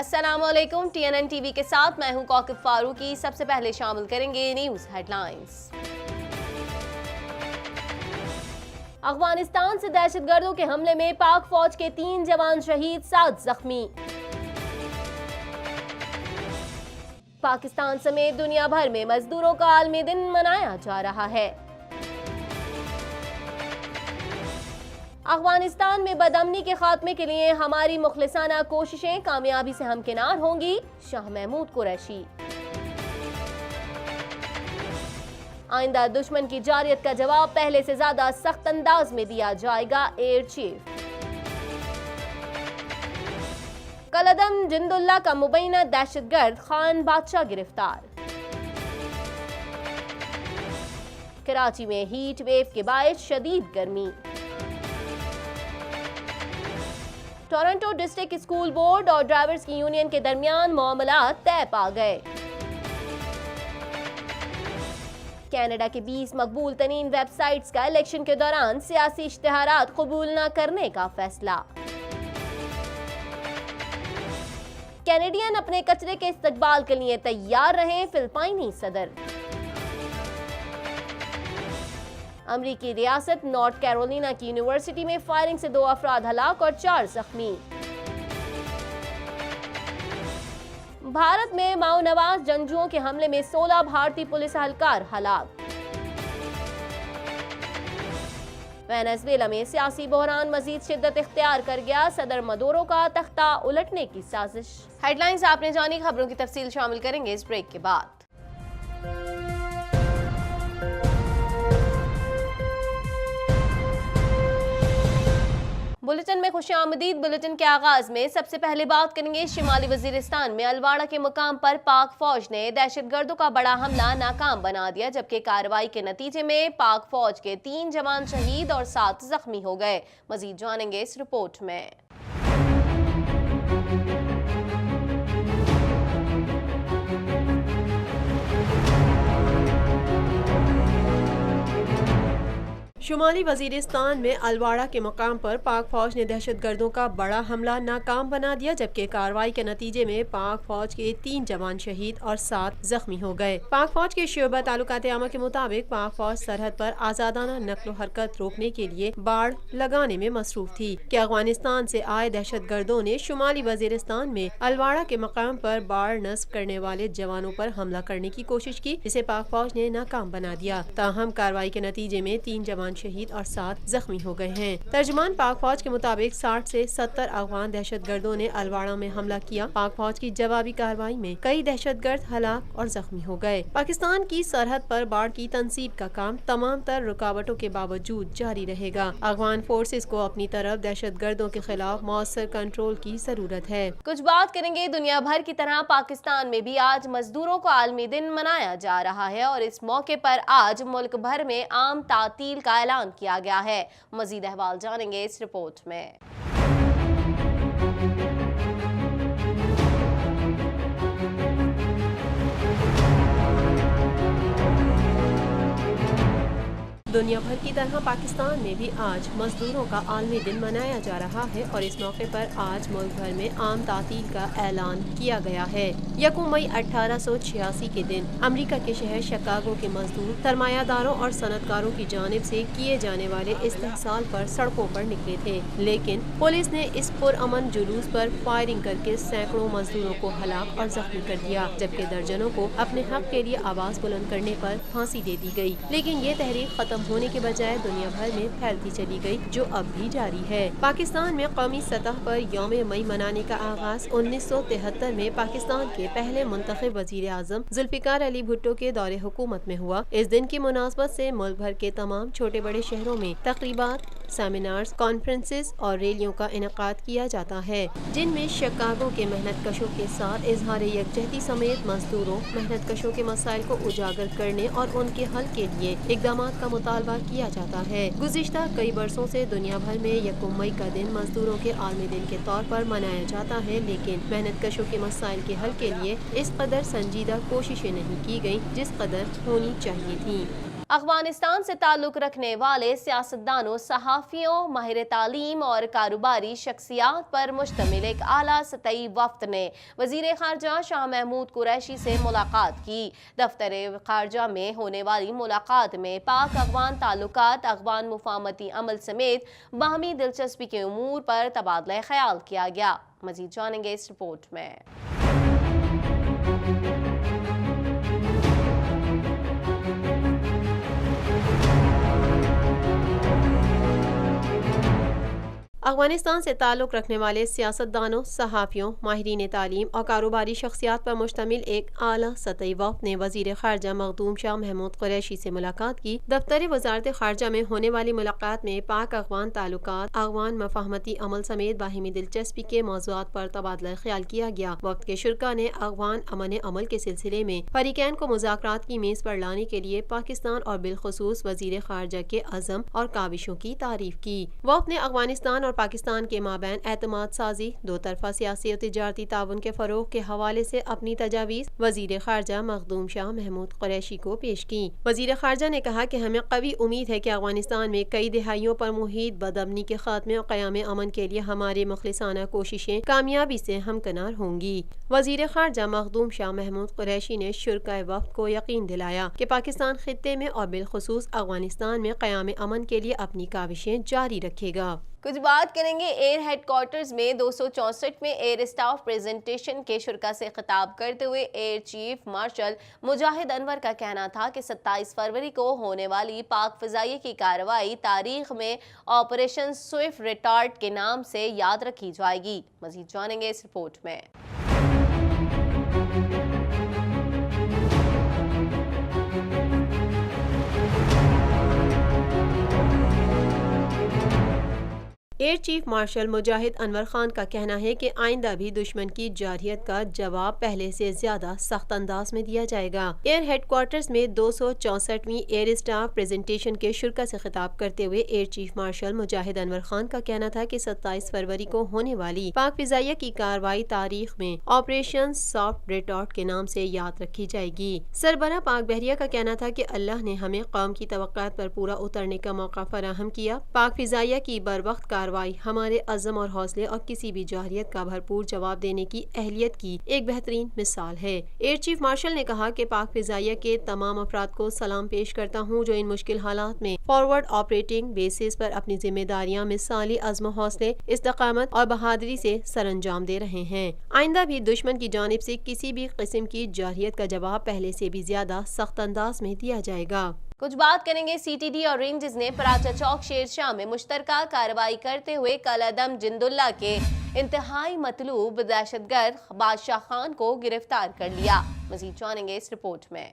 अस्सलाम वालेकुम। TNN TV के साथ मैं हूं कौकब फारूकी। सबसे पहले शामिल करेंगे न्यूज हेडलाइंस। अफगानिस्तान से दहशतगर्दों के हमले में पाक फौज के 3 जवान शहीद, 7 जख्मी। पाकिस्तान समेत दुनिया भर में मजदूरों का आलमी दिन मनाया जा रहा है। अफगानिस्तान में बदअमनी के खात्मे के लिए हमारी मुखलिसाना कोशिशें कामयाबी से हमकिनार होंगी, शाह महमूद कुरैशी। आइंदा दुश्मन की जारियत का जवाब पहले से ज्यादा सख्त अंदाज में दिया जाएगा, एयर चीफ। कलदम जिंदुल्ला का मुबैना दहशतगर्द खान बादशाह गिरफ्तार। कराची में हीट वेव के बायस शदीद गर्मी। टोरंटो डिस्ट्रिक्ट स्कूल बोर्ड और ड्राइवर्स की यूनियन के दरमियान मामलात तय पा गए। कनाडा के 20 मकबूल तरीन वेबसाइट्स का इलेक्शन के दौरान सियासी इश्तिहारात कबूल न करने का फैसला। कैनेडियन अपने कचरे के इस्तकबाल के लिए तैयार रहे, फिलिपाइनी सदर। अमरीकी रियासत नॉर्थ कैरोलिना की यूनिवर्सिटी में फायरिंग से 2 अफराद हलाक और 4 जख्मी। भारत में माओ नवाज जंगजुओं के हमले में 16 भारतीय पुलिस एहलकार हलाक। वेनेजुएला में सियासी बहरान मजीद शिद्दत इख्तियार कर गया, सदर मदुरो का तख्ता उलटने की साजिश। हेडलाइंस आपने जानी, खबरों की तफसील शामिल करेंगे इस ब्रेक के बाद। बुलेटिन में खुशामदीद। बुलेटिन के आगाज में सबसे पहले बात करेंगे शिमाली वजीरिस्तान में अलवाड़ा के मुकाम पर पाक फौज ने दहशतगर्दों का बड़ा हमला नाकाम बना दिया, जबकि कार्रवाई के नतीजे में पाक फौज के 3 जवान शहीद और 7 जख्मी हो गए। मजीद जानेंगे इस रिपोर्ट में। शुमाली वजीरिस्तान में अलवाड़ा के मकाम पर पाक फौज ने दहशतगर्दों का बड़ा हमला नाकाम बना दिया, जबकि कार्रवाई के नतीजे में पाक फौज के 3 जवान शहीद और 7 जख्मी हो गए। पाक फौज के शोबा तालुकात आमा के मुताबिक पाक फौज सरहद पर आजादाना नक्लो हरकत रोकने के लिए बाड़ लगाने में मसरूफ थी कि अफगानिस्तान से आए दहशतगर्दों ने शुमाली वजीरिस्तान में अलवाड़ा के मकाम पर बाड़ नस्ब करने वाले जवानों पर हमला करने की कोशिश की, जिसे पाक फौज ने नाकाम बना दिया। ताहम कार्रवाई के नतीजे में 3 जवान शहीद और 7 जख्मी हो गए हैं। तर्जुमान पाक फौज के मुताबिक 60 से 70 अफगान दहशतगर्दों ने अलवाड़ा में हमला किया। पाक फौज की जवाबी कार्रवाई में कई दहशतगर्द हलाक और जख्मी हो गए। पाकिस्तान की सरहद पर बाढ़ की तंसीब का काम तमाम तर रुकावटों के बावजूद जारी रहेगा। अफगान फोर्सेस को अपनी तरफ दहशतगर्दों के खिलाफ मौसर कंट्रोल की जरूरत है। कुछ बात करेंगे दुनिया भर की तरह पाकिस्तान में भी आज मजदूरों का आलमी दिन मनाया जा रहा है और इस मौके पर आज मुल्क भर में आम तातील का ऐलान किया गया है। मजीद अहवाल जानेंगे इस रिपोर्ट में। दुनिया भर की तरह पाकिस्तान में भी आज मजदूरों का आलमी दिन मनाया जा रहा है और इस मौके पर आज मुल्क भर में आम तातील का ऐलान किया गया है। 1 मई 1886 के दिन अमेरिका के शहर शिकागो के मजदूर सरमायादारों और सनतकारों की जानिब से किए जाने वाले इस्तेहसाल पर सड़कों पर निकले थे, लेकिन पुलिस ने इस पुरअमन जुलूस पर फायरिंग करके सैकड़ों मजदूरों को हलाक और जख्मी कर दिया, जबकि दर्जनों को अपने हक के लिए आवाज बुलंद करने पर फांसी दे दी गई। लेकिन ये तहरीक खत्म होने के बजाय दुनिया भर में फैलती चली गई, जो अब भी जारी है। पाकिस्तान में कौमी सतह पर यौम मई मनाने का आगाज 1973 में पाकिस्तान के पहले मुंतखब वजीर आजम जुल्फिकार अली भुट्टो के दौरे हुकूमत में हुआ। इस दिन की मुनासबत से मुल्क भर के तमाम छोटे बड़े शहरों में तकरीबात, सेमिनार्स, कॉन्फ्रेंसेस और रैलियों का इनेकाद किया जाता है, जिनमें शिकागो के मेहनत कशों के साथ इजहार यकजहती समेत मजदूरों मेहनत कशों के मसाइल को उजागर करने और उनके हल के लिए इकदाम का मुतालबा किया जाता है। गुज़िश्ता कई बरसों से दुनिया भर में 1 मई का दिन मजदूरों के आलमी दिन के तौर पर मनाया जाता है, लेकिन मेहनत कशों के मसाइल के हल के लिए इस कदर संजीदा कोशिशें नहीं की गयी जिस कदर होनी चाहिए थी। افغانستان سے تعلق رکھنے والے سیاستدانوں، صحافیوں، ماہر تعلیم اور کاروباری شخصیات پر مشتمل ایک اعلیٰ سطحی وفد نے وزیر خارجہ شاہ محمود قریشی سے ملاقات کی۔ دفتر خارجہ میں ہونے والی ملاقات میں پاک افغان تعلقات، افغان مفاہمتی عمل سمیت باہمی دلچسپی کے امور پر تبادلہ خیال کیا گیا۔ مزید جانیں گے اس رپورٹ میں۔ افغانستان سے تعلق رکھنے والے سیاستدانوں، صحافیوں، ماہرین تعلیم اور کاروباری شخصیات پر مشتمل ایک اعلیٰ سطحی وفد نے وزیر خارجہ مخدوم شاہ محمود قریشی سے ملاقات کی۔ دفتر وزارت خارجہ میں ہونے والی ملاقات میں پاک افغان تعلقات، افغان مفاہمتی عمل سمیت باہمی دلچسپی کے موضوعات پر تبادلہ خیال کیا گیا۔ وفد کے شرکاء نے افغان امن عمل کے سلسلے میں فریقین کو مذاکرات کی میز پر لانے کے لیے پاکستان اور بالخصوص وزیر خارجہ کے عزم اور کاوشوں کی تعریف کی۔ وفد نے افغانستان اور پاکستان کے مابین اعتماد سازی، دو طرفہ سیاسی اور تجارتی تعاون کے فروغ کے حوالے سے اپنی تجاویز وزیر خارجہ مخدوم شاہ محمود قریشی کو پیش کی۔ وزیر خارجہ نے کہا کہ ہمیں قوی امید ہے کہ افغانستان میں کئی دہائیوں پر محیط بدامنی کے خاتمے اور قیام امن کے لیے ہماری مخلصانہ کوششیں کامیابی سے ہمکنار ہوں گی۔ وزیر خارجہ مخدوم شاہ محمود قریشی نے شرکائے وفد کو یقین دلایا کہ پاکستان خطے میں اور بالخصوص افغانستان میں قیام امن کے لیے اپنی کاوشیں جاری رکھے گا۔ کچھ بات کریں گے ایئر ہیڈ کوارٹرز میں 264 میں ایئر اسٹاف پریزنٹیشن کے شرکاء سے خطاب کرتے ہوئے ایئر چیف مارشل مجاہد انور کا کہنا تھا کہ 27 فروری کو ہونے والی پاک فضائیہ کی کارروائی تاریخ میں آپریشن سوئفٹ ریٹارٹ کے نام سے یاد رکھی جائے گی۔ مزید جانیں گے اس رپورٹ میں۔ ایئر چیف مارشل مجاہد انور خان کا کہنا ہے کہ آئندہ بھی دشمن کی جارحیت کا جواب پہلے سے زیادہ سخت انداز میں دیا جائے گا۔ ایئر ہیڈ کوارٹرز میں 264ویں ایئر اسٹاف پریزنٹیشن کے شرکاء سے خطاب کرتے ہوئے ایئر چیف مارشل مجاہد انور خان کا کہنا تھا کہ 27 فروری کو ہونے والی پاک فضائیہ کی کارروائی تاریخ میں آپریشن سافٹ ریٹارٹ کے نام سے یاد رکھی جائے گی۔ سربراہ پاک بحریہ کا کہنا تھا کہ اللہ نے ہمیں قوم کی توقعات پر پورا اترنے کا موقع فراہم کیا۔ پاک فضائیہ کی بروقت کارروائی ہمارے عزم اور حوصلے اور کسی بھی جارحیت کا بھرپور جواب دینے کی اہلیت کی ایک بہترین مثال ہے۔ ایئر چیف مارشل نے کہا کہ پاک فضائیہ کے تمام افراد کو سلام پیش کرتا ہوں جو ان مشکل حالات میں فارورڈ آپریٹنگ بیسز پر اپنی ذمہ داریاں مثالی عزم و حوصلے، استقامت اور بہادری سے سر انجام دے رہے ہیں۔ آئندہ بھی دشمن کی جانب سے کسی بھی قسم کی جارحیت کا جواب پہلے سے بھی زیادہ سخت انداز میں دیا جائے گا۔ کچھ بات کریں گے سی ٹی ڈی اور رینجز نے پراچہ چوک شیر شاہ میں مشترکہ کارروائی کرتے ہوئے کالعدم جند اللہ کے انتہائی مطلوب دہشت گرد بادشاہ خان کو گرفتار کر لیا۔ مزید جانیں گے اس رپورٹ میں۔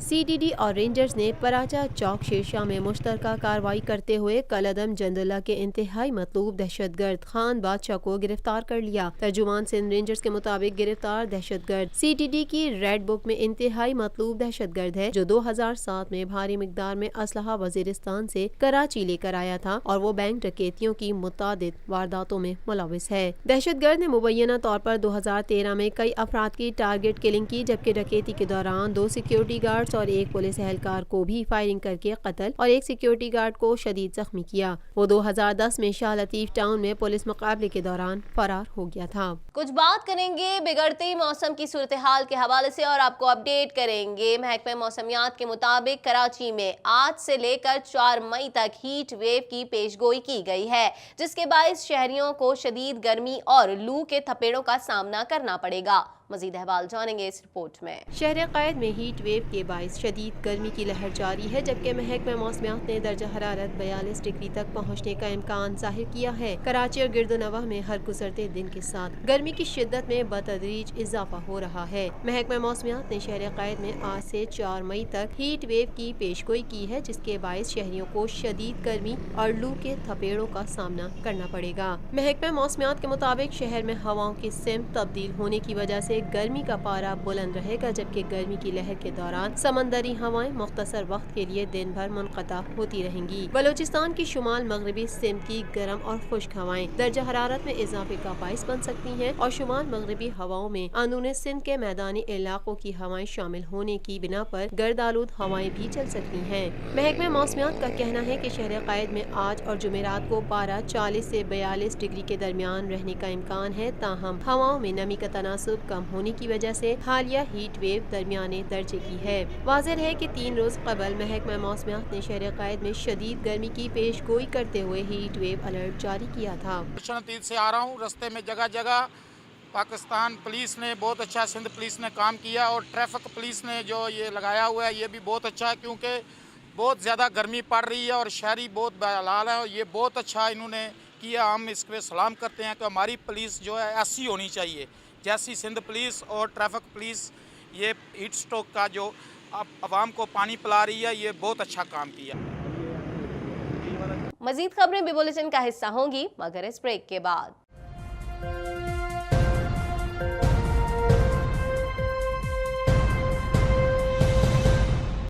سی ڈی ڈی اور رینجرز نے پراچہ چوک شیرشاہ میں مشترکہ کارروائی کرتے ہوئے کالعدم جند اللہ کے انتہائی مطلوب دہشت گرد خان بادشاہ کو گرفتار کر لیا۔ ترجمان سندھ رینجرز کے مطابق گرفتار دہشت گرد سی ڈی ڈی کی ریڈ بک میں انتہائی مطلوب دہشت گرد ہے جو 2007 میں بھاری مقدار میں اسلحہ وزیرستان سے کراچی لے کر آیا تھا اور وہ بینک ڈکیتیوں کی متعدد وارداتوں میں ملوث ہے۔ دہشت گرد نے مبینہ طور پر 2013 میں کئی افراد کی ٹارگٹ کلنگ کی جبکہ ڈکیتی کے دوران 2 سیکیورٹی گارڈز اور ایک پولیس اہلکار کو بھی فائرنگ کر کے قتل اور ایک سیکیورٹی گارڈ کو شدید زخمی کیا۔ وہ 2010 میں شاہ لطیف ٹاؤن میں پولیس مقابلے کے دوران فرار ہو گیا تھا۔ کچھ بات کریں گے بگڑتے موسم کی صورتحال کے حوالے سے اور آپ کو اپڈیٹ کریں گے۔ محکمہ موسمیات کے مطابق کراچی میں آج سے لے کر 4 مئی تک ہیٹ ویو کی پیش گوئی کی گئی ہے جس کے باعث شہریوں کو شدید گرمی اور لو کے تھپیڑوں کا سامنا کرنا پڑے گا۔ مزید احوال جانیں گے اس رپورٹ میں۔ شہر قائد میں ہیٹ ویو کے باعث شدید گرمی کی لہر جاری ہے جبکہ محکمہ موسمیات نے درجہ حرارت 42 ڈگری تک پہنچنے کا امکان ظاہر کیا ہے۔ کراچی اور گرد و نواح میں ہر گزرتے دن کے ساتھ گرمی کی شدت میں بتدریج اضافہ ہو رہا ہے۔ محکمہ موسمیات نے شہر قائد میں آج سے 4 مئی تک ہیٹ ویو کی پیشگوئی کی ہے جس کے باعث شہریوں کو شدید گرمی اور لو کے تھپیڑوں کا سامنا کرنا پڑے گا۔ محکمہ موسمیات کے مطابق شہر میں ہواؤں کی سمت تبدیل ہونے کی وجہ سے से गर्मी का पारा बुलंद रहेगा, जबकि गर्मी की लहर के दौरान समंदरी हवाएं मुख्तसर वक्त के लिए दिन भर मुनक़ता होती रहेंगी। बलूचिस्तान की शुमाल मगरबी सिंध की गर्म और खुश्क हवाएं दर्जा हरारत में इजाफे का बाइस बन सकती हैं और शुमाल मगरबी हवाओं में अंदरूनी सिंध के मैदानी इलाकों की हवाएं शामिल होने की बिना पर गर्द आलूद हवाएं भी चल सकती हैं। महकमे मौसमियात का कहना है कि शहर कायद में आज और जुमेरात को पारा 40 से 42 डिग्री के दरमियान रहने का इम्कान है। ताहम हवाओं में नमी का तनासुब कम होने की वजह से हालिया हीट वेव दरमियाने दर्जे की है। वाज़ेह है कि 3 रोज कबल महकमा मौसमियात ने शहर कायद में शदीद गर्मी की पेश गोई करते हुए हीट वेव अलर्ट जारी किया था। से आ रहा हूँ, रस्ते में जगह जगह पाकिस्तान पुलिस ने बहुत अच्छा, सिंध पुलिस ने काम किया और ट्रैफिक पुलिस ने जो ये लगाया हुआ है ये भी बहुत अच्छा है, क्योंकि बहुत ज़्यादा गर्मी पड़ रही है और शहरी बहुत बेहाल है और ये बहुत अच्छा इन्होंने किया। हम इसके सलाम करते हैं कि हमारी पुलिस जो है ऐसी होनी चाहिए जैसी सिंध पुलिस और ट्रैफिक पुलिस। ये हीट स्ट्रोक का जो आवाम को पानी पिला रही है, ये बहुत अच्छा काम किया। मजीद खबरें भी बुलेटिन का हिस्सा होंगी मगर इस ब्रेक के बाद।